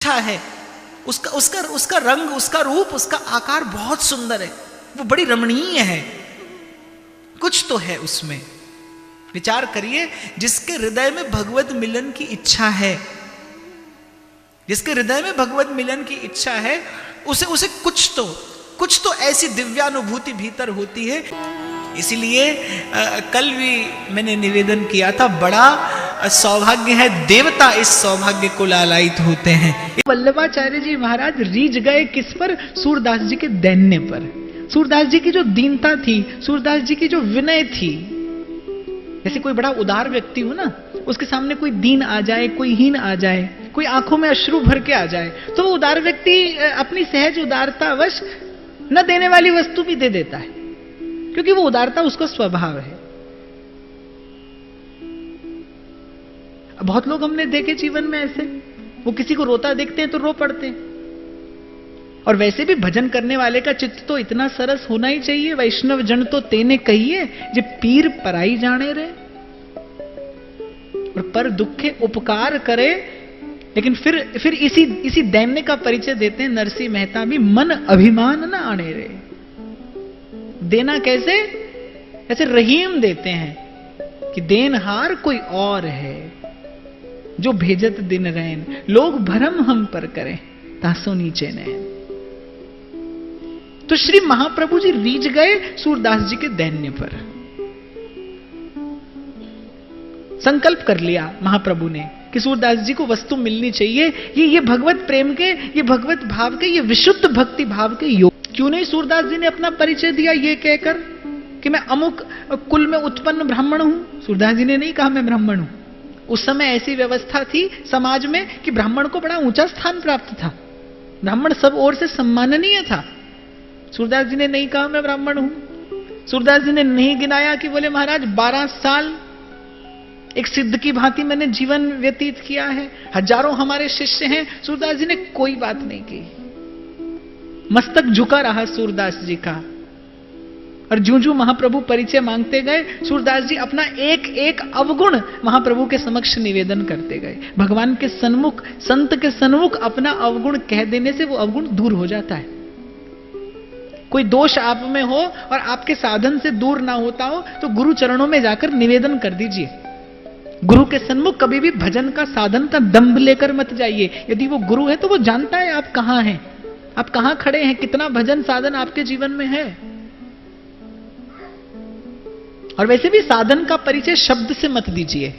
अच्छा है, उसका उसका उसका रंग, उसका रूप, उसका आकार बहुत सुंदर है, वो बड़ी रमणीय है, कुछ तो है उसमें। विचार करिए, जिसके हृदय में भगवत मिलन की इच्छा है, जिसके हृदय में भगवत मिलन की इच्छा है, उसे कुछ तो ऐसी दिव्यानुभूति भीतर होती है। इसीलिए कल भी मैंने निवेदन किया था, बड़ा सौभाग्य है, देवता इस सौभाग्य को लालायित होते हैं। वल्लभाचार्य जी महाराज रीझ गए किस पर? सूरदास जी के दैन्य पर। सूरदास जी की जो दीनता थी, सूरदास जी की जो विनय थी, जैसे कोई बड़ा उदार व्यक्ति हो ना, उसके सामने कोई दीन आ जाए, कोई हीन आ जाए, कोई आंखों में अश्रु भर के आ जाए, तो वो उदार व्यक्ति अपनी सहज उदारतावश न देने वाली वस्तु भी दे देता है, क्योंकि वो उदारता उसका स्वभाव है। बहुत लोग हमने देखे जीवन में ऐसे, वो किसी को रोता देखते हैं तो रो पड़ते हैं। और वैसे भी भजन करने वाले का चित्त तो इतना सरस होना ही चाहिए। वैष्णव जन तो तेने कहिए, जे पीर पराई जाने रे, और पर दुखे उपकार करे। लेकिन फिर इसी दैन्य का परिचय देते हैं नरसिंह मेहता भी, मन अभिमान न आने रे। देना कैसे? ऐसे रहीम देते हैं कि देनहार कोई और है, जो भेजत दिन रैन, लोग भरम हम पर करें, तासो नीचे नैन। तो श्री महाप्रभु जी रीझ गए सूरदास जी के दैन्य पर। संकल्प कर लिया महाप्रभु ने कि सूरदास जी को वस्तु मिलनी चाहिए, ये भगवत प्रेम के, ये भगवत भाव के, ये विशुद्ध भक्ति भाव के योग। क्यों नहीं सूरदास जी ने अपना परिचय दिया ये कहकर कि मैं अमुक कुल में उत्पन्न ब्राह्मण हूं? सूरदास जी ने नहीं कहा मैं ब्राह्मण हूं। उस समय ऐसी व्यवस्था थी समाज में कि ब्राह्मण को बड़ा ऊंचा स्थान प्राप्त था, ब्राह्मण सब ओर से सम्माननीय था। सूरदास जी ने नहीं कहा मैं ब्राह्मण हूं। सूरदास जी ने नहीं गिनाया कि बोले महाराज 12 साल एक सिद्ध की भांति मैंने जीवन व्यतीत किया है, हजारों हमारे शिष्य हैं। सूरदास जी ने कोई बात नहीं की, मस्तक झुका रहा सूरदास जी का। और ज्यों-ज्यों महाप्रभु परिचय मांगते गए, सूरदास जी अपना एक एक अवगुण महाप्रभु के समक्ष निवेदन करते गए। भगवान के सन्मुख, संत के सन्मुख अपना अवगुण कह देने से वो अवगुण दूर हो जाता है। कोई दोष आप में हो और आपके साधन से दूर ना होता हो तो गुरु चरणों में जाकर निवेदन कर दीजिए। गुरु के सन्मुख कभी भी भजन का, साधन का दंभ लेकर मत जाइए। यदि वो गुरु है तो वो जानता है आप कहां हैं, आप कहां खड़े हैं, कितना भजन साधन आपके जीवन में है। और वैसे भी साधन का परिचय शब्द से मत दीजिए।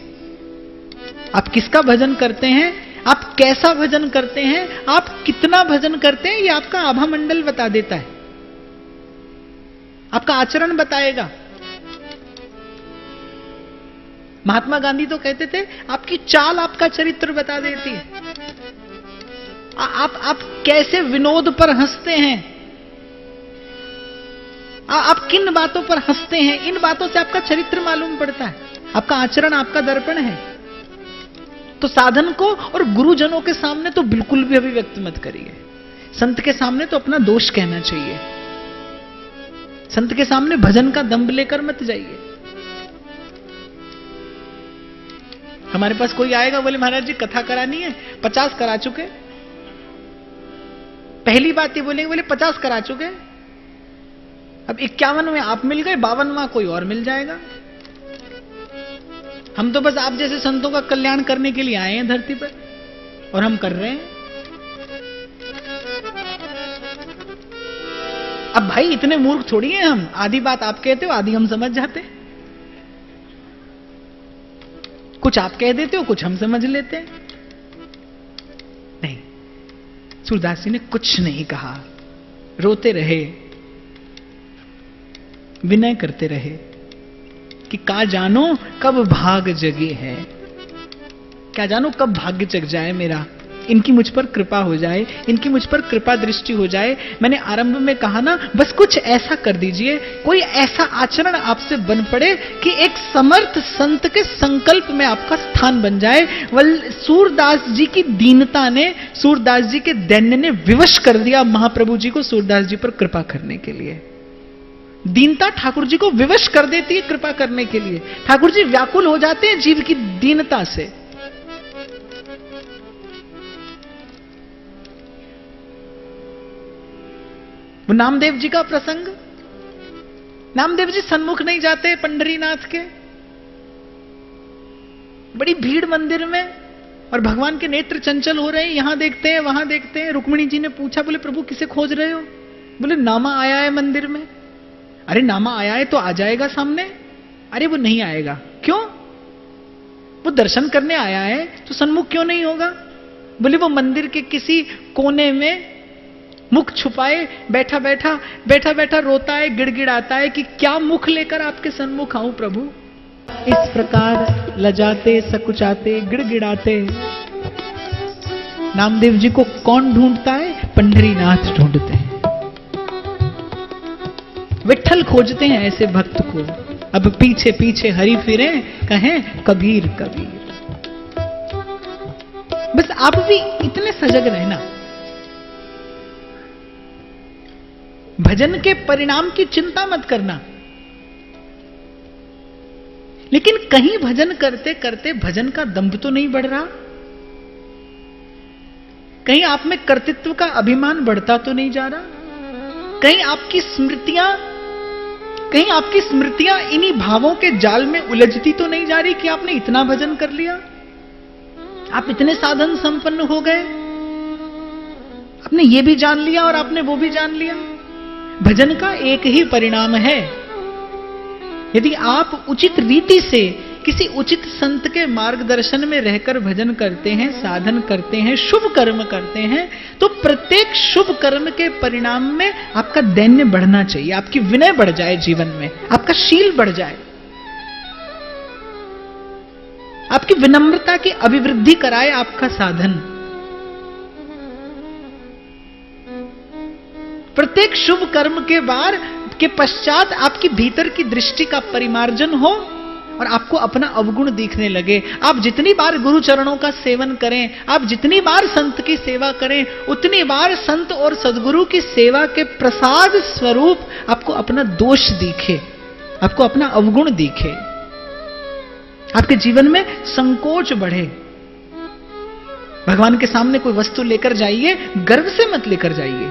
आप किसका भजन करते हैं, आप कैसा भजन करते हैं, आप कितना भजन करते हैं, ये आपका आभा मंडल बता देता है, आपका आचरण बताएगा। महात्मा गांधी तो कहते थे आपकी चाल आपका चरित्र बता देती है। आप कैसे विनोद पर हंसते हैं, आप किन बातों पर हंसते हैं, इन बातों से आपका चरित्र मालूम पड़ता है। आपका आचरण आपका दर्पण है। तो साधन को और गुरुजनों के सामने तो बिल्कुल भी अभिव्यक्त मत करिए। संत के सामने तो अपना दोष कहना चाहिए, संत के सामने भजन का दंभ लेकर मत जाइए। हमारे पास कोई आएगा, बोले महाराज जी कथा करानी है, 50 करा चुके। पहली बात ये बोले 50 करा चुके, अब 51वें आप मिल गए, 52वां कोई और मिल जाएगा। हम तो बस आप जैसे संतों का कल्याण करने के लिए आए हैं धरती पर, और हम कर रहे हैं। अब भाई इतने मूर्ख थोड़ी हैं हम, आधी बात आप कहते हो, आधी हम समझ जाते हैं। कुछ आप कह देते हो, कुछ हम समझ लेते हैं। नहीं, सूरदास जी ने कुछ नहीं कहा, रोते रहे, विनय करते रहे कि का जानो कब भाग जगे है, क्या जानो कब भाग्य जग जाए मेरा, इनकी मुझ पर कृपा हो जाए, इनकी मुझ पर कृपा दृष्टि हो जाए। मैंने आरंभ में कहा ना, बस कुछ ऐसा कर दीजिए, कोई ऐसा आचरण आपसे बन पड़े कि एक समर्थ संत के संकल्प में आपका स्थान बन जाए। सूरदास जी की दीनता ने, सूरदास जी के दैन्य ने विवश कर दिया महाप्रभु जी को सूरदास जी पर कृपा करने के लिए। दीनता ठाकुर जी को विवश कर देती है कृपा करने के लिए। ठाकुर जी व्याकुल हो जाते हैं जीव की दीनता से। वो नामदेव जी का प्रसंग, नामदेव जी सन्मुख नहीं जाते पंढरीनाथ के, बड़ी भीड़ मंदिर में, और भगवान के नेत्र चंचल हो रहे हैं, यहां देखते हैं वहां देखते हैं। रुक्मिणी जी ने पूछा, बोले प्रभु किसे खोज रहे हो? बोले नामा आया है मंदिर में। अरे नामा आया है तो आ जाएगा सामने। अरे वो नहीं आएगा। क्यों? वो दर्शन करने आया है तो सन्मुख क्यों नहीं होगा? बोले वो मंदिर के किसी कोने में मुख छुपाए बैठा बैठा रोता है, गिड़गिड़ाता है कि क्या मुख लेकर आपके सन्मुख आऊं प्रभु। इस प्रकार लजाते सकुचाते गिड़गिड़ाते नामदेव जी को कौन ढूंढता है? पंढरीनाथ ढूंढते हैं, विट्ठल खोजते हैं ऐसे भक्त को। अब पीछे पीछे हरि फिरे, कहें कबीर कबीर। बस आप भी इतने सजग रहना, भजन के परिणाम की चिंता मत करना, लेकिन कहीं भजन करते करते भजन का दंभ तो नहीं बढ़ रहा? कहीं आप में कर्तृत्व का अभिमान बढ़ता तो नहीं जा रहा? कहीं आपकी स्मृतियां इन्हीं भावों के जाल में उलझती तो नहीं जा रही कि आपने इतना भजन कर लिया, आप इतने साधन संपन्न हो गए, आपने ये भी जान लिया और आपने वो भी जान लिया। भजन का एक ही परिणाम है, यदि आप उचित रीति से किसी उचित संत के मार्गदर्शन में रहकर भजन करते हैं, साधन करते हैं, शुभ कर्म करते हैं, तो प्रत्येक शुभ कर्म के परिणाम में आपका दैन्य बढ़ना चाहिए, आपकी विनय बढ़ जाए, जीवन में आपका शील बढ़ जाए, आपकी विनम्रता की अभिवृद्धि कराए आपका साधन। प्रत्येक शुभ कर्म के पश्चात आपकी भीतर की दृष्टि का परिमार्जन हो और आपको अपना अवगुण दिखने लगे। आप जितनी बार गुरु चरणों का सेवन करें, आप जितनी बार संत की सेवा करें, उतनी बार संत और सद्गुरु की सेवा के प्रसाद स्वरूप आपको अपना दोष दिखे, आपको अपना अवगुण दिखे, आपके जीवन में संकोच बढ़े। भगवान के सामने कोई वस्तु लेकर जाइए, गर्व से मत लेकर जाइए।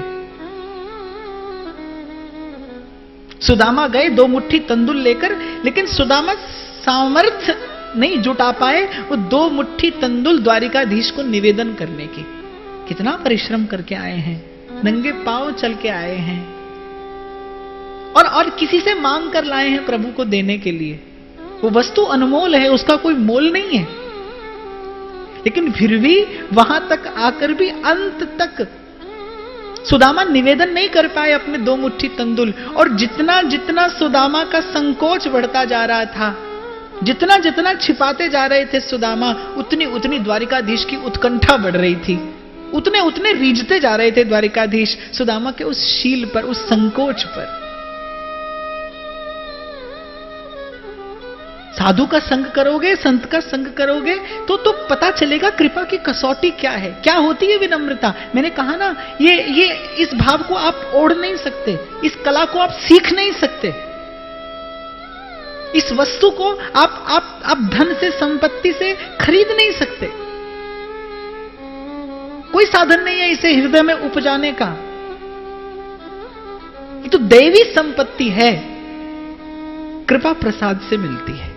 सुदामा गए 2 मुट्ठी तंदुल लेकर, लेकिन सुदामा सामर्थ्य नहीं जुटा पाए वो 2 मुट्ठी तंदुल द्वारिकाधीश को निवेदन करने की। कितना परिश्रम करके आए हैं, नंगे पांव चल के आए हैं, और किसी से मांग कर लाए हैं प्रभु को देने के लिए। वो वस्तु अनमोल है, उसका कोई मोल नहीं है, लेकिन फिर भी वहां तक आकर भी अंत तक सुदामा निवेदन नहीं कर पाए अपने 2 मुट्ठी तंदुल। और जितना जितना सुदामा का संकोच बढ़ता जा रहा था, जितना जितना छिपाते जा रहे थे सुदामा, उतनी उतनी द्वारिकाधीश की उत्कंठा बढ़ रही थी, उतने उतने रीझते जा रहे थे द्वारिकाधीश सुदामा के उस शील पर, उस संकोच पर। साधु का संग करोगे, संत का संग करोगे तो पता चलेगा कृपा की कसौटी क्या है, क्या होती है विनम्रता। मैंने कहा ना, ये इस भाव को आप ओढ़ नहीं सकते, इस कला को आप सीख नहीं सकते, इस वस्तु को आप धन से, संपत्ति से खरीद नहीं सकते। कोई साधन नहीं है इसे हृदय में उपजाने का। ये तो दैवी संपत्ति है, कृपा प्रसाद से मिलती है।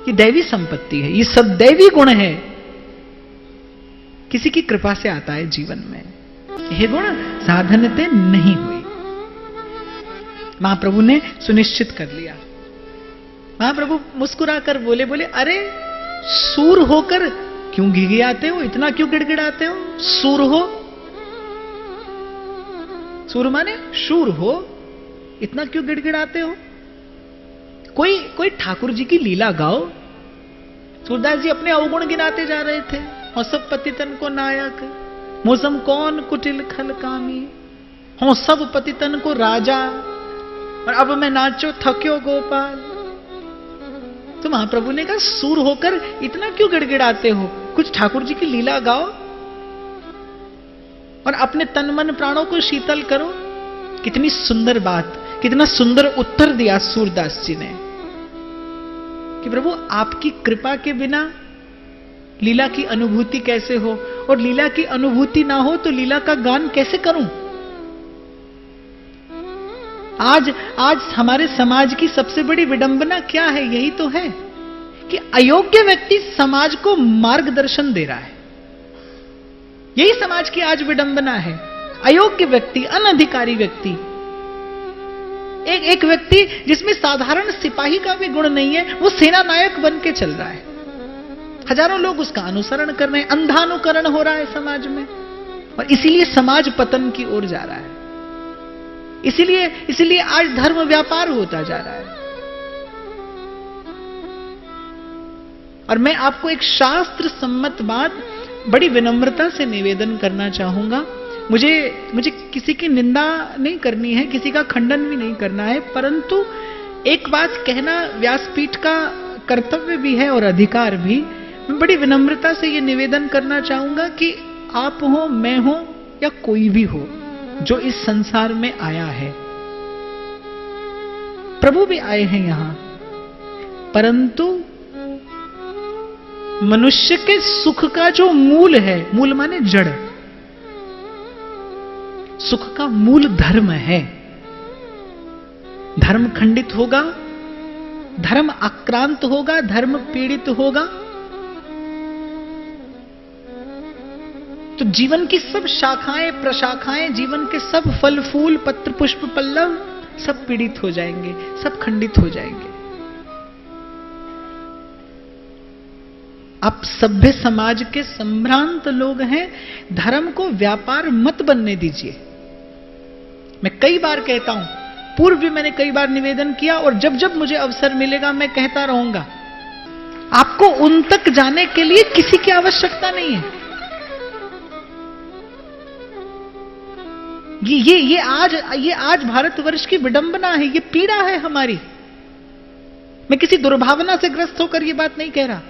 ये दैवी संपत्ति है, ये सदैवी गुण है, किसी की कृपा से आता है जीवन में। ये गुण साधनते नहीं हुई, महाप्रभु ने सुनिश्चित कर लिया। महाप्रभु मुस्कुराकर बोले अरे सूर होकर क्यों गिड़गिड़ाते हो, इतना क्यों गिड़गिड़ाते हो? सूर हो, सूर माने शूर हो, इतना क्यों गिड़गिड़ाते हो? कोई ठाकुर जी की लीला गाओ। सूरदास जी अपने अवगुण गिनाते जा रहे थे। हो सब पतितन को नायक, मौसम कौन कुटिल खल कामी, हो सब पतितन को राजा, और अब मैं नाचो थक्यो गोपाल। तो महाप्रभु ने कहा सूर होकर इतना क्यों गिड़गिड़ाते हो, कुछ ठाकुर जी की लीला गाओ और अपने तन मन प्राणों को शीतल करो। कितनी सुंदर बात, कितना सुंदर उत्तर दिया सूरदास जी ने कि प्रभु आपकी कृपा के बिना लीला की अनुभूति कैसे हो, और लीला की अनुभूति ना हो तो लीला का गान कैसे करूं? आज हमारे समाज की सबसे बड़ी विडंबना क्या है? यही तो है कि अयोग्य व्यक्ति समाज को मार्गदर्शन दे रहा है। यही समाज की आज विडंबना है। अयोग्य व्यक्ति, अनधिकारी व्यक्ति, एक व्यक्ति जिसमें साधारण सिपाही का भी गुण नहीं है, वो सेना नायक बन के चल रहा है। हजारों लोग उसका अनुसरण कर रहे हैं, अंधानुकरण हो रहा है समाज में, और इसीलिए समाज पतन की ओर जा रहा है। इसीलिए आज धर्म व्यापार होता जा रहा है। और मैं आपको एक शास्त्र सम्मत बात बड़ी विनम्रता से निवेदन करना चाहूंगा। मुझे किसी की निंदा नहीं करनी है, किसी का खंडन भी नहीं करना है, परंतु एक बात कहना व्यासपीठ का कर्तव्य भी है और अधिकार भी। मैं बड़ी विनम्रता से यह निवेदन करना चाहूंगा कि आप हो, मैं हो, या कोई भी हो जो इस संसार में आया है, प्रभु भी आए हैं यहां, परंतु मनुष्य के सुख का जो मूल है, मूल माने जड़, सुख का मूल धर्म है। धर्म खंडित होगा, धर्म आक्रांत होगा, धर्म पीड़ित होगा, तो जीवन की सब शाखाएं प्रशाखाएं, जीवन के सब फल फूल पत्र पुष्प पल्लव सब पीड़ित हो जाएंगे, सब खंडित हो जाएंगे। आप सभ्य समाज के संभ्रांत लोग हैं, धर्म को व्यापार मत बनने दीजिए। मैं कई बार कहता हूं, पूर्व भी मैंने कई बार निवेदन किया, और जब जब मुझे अवसर मिलेगा मैं कहता रहूंगा, आपको उन तक जाने के लिए किसी की आवश्यकता नहीं है। ये आज भारतवर्ष की विडंबना है, ये पीड़ा है हमारी। मैं किसी दुर्भावना से ग्रस्त होकर ये बात नहीं कह रहा।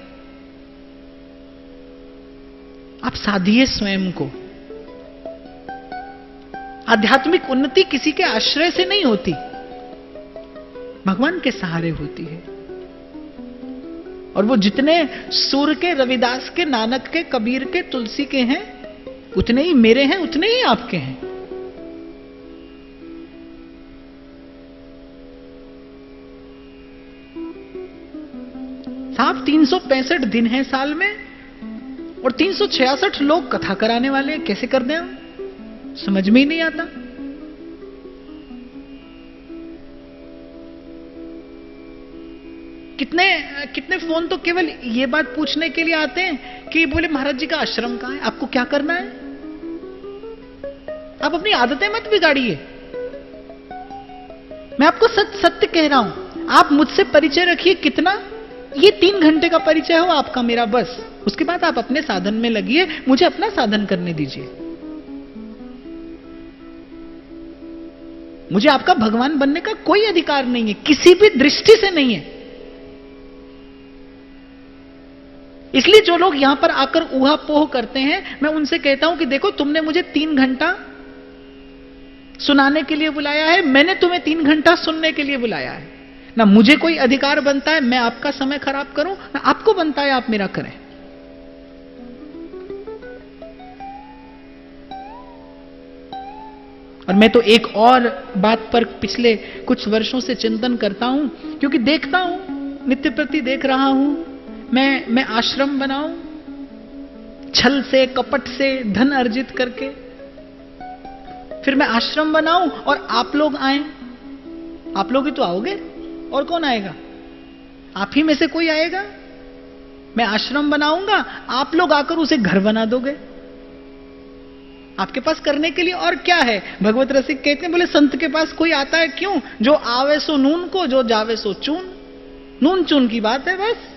आप साधिए स्वयं को। आध्यात्मिक उन्नति किसी के आश्रय से नहीं होती, भगवान के सहारे होती है। और वो जितने सूर के, रविदास के, नानक के, कबीर के, तुलसी के हैं, उतने ही मेरे हैं, उतने ही आपके हैं। साहब 365 दिन हैं साल में, और 366 लोग कथा कराने वाले हैं। कैसे कर दें हम? समझ में ही नहीं आता। कितने फोन तो केवल ये बात पूछने के लिए आते हैं कि बोले महाराज जी का आश्रम कहां है, आपको क्या करना है? आप अपनी आदतें मत बिगाड़िए। मैं आपको सत्य कह रहा हूं। आप मुझसे परिचय रखिए, कितना? ये 3 घंटे का परिचय हो आपका मेरा, बस। उसके बाद आप अपने साधन में लगिए, मुझे अपना साधन करने दीजिए। मुझे आपका भगवान बनने का कोई अधिकार नहीं है, किसी भी दृष्टि से नहीं है। इसलिए जो लोग यहां पर आकर ऊहापोह करते हैं, मैं उनसे कहता हूं कि देखो, तुमने मुझे 3 घंटा सुनाने के लिए बुलाया है, मैंने तुम्हें 3 घंटा सुनने के लिए बुलाया है। ना मुझे कोई अधिकार बनता है मैं आपका समय खराब करूं, ना आपको बनता है आप मेरा करें। और मैं तो एक और बात पर पिछले कुछ वर्षों से चिंतन करता हूं, क्योंकि देखता हूं, नित्य प्रति देख रहा हूं, मैं आश्रम बनाऊं, छल से कपट से धन अर्जित करके, फिर मैं आश्रम बनाऊं और आप लोग आए। आप लोग ही तो आओगे, और कौन आएगा? आप ही में से कोई आएगा। मैं आश्रम बनाऊंगा, आप लोग आकर उसे घर बना दोगे। आपके पास करने के लिए और क्या है? भगवत रसिक कहते हैं, बोले संत के पास कोई आता है क्यों? जो आवे सो नून को, जो जावे सो चून। नून चून की बात है बस।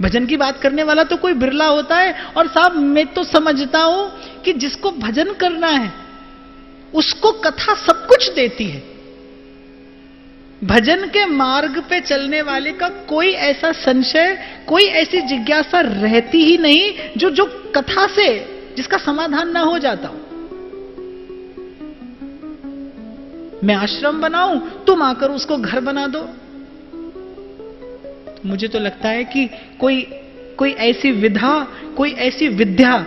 भजन की बात करने वाला तो कोई बिरला होता है। और साहब मैं तो समझता हूं कि जिसको भजन करना है उसको कथा सब कुछ देती है। भजन के मार्ग पे चलने वाले का कोई ऐसा संशय, कोई ऐसी जिज्ञासा रहती ही नहीं जो कथा से जिसका समाधान ना हो जाता हो। मैं आश्रम बनाऊं, तुम आकर उसको घर बना दो। मुझे तो लगता है कि कोई कोई ऐसी विधा, कोई ऐसी विद्या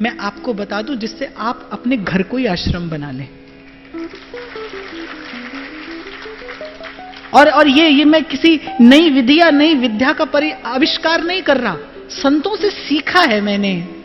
मैं आपको बता दूं जिससे आप अपने घर को ही आश्रम बना लें। और ये मैं किसी नई विधि या नई विद्या का आविष्कार नहीं कर रहा, संतों से सीखा है मैंने।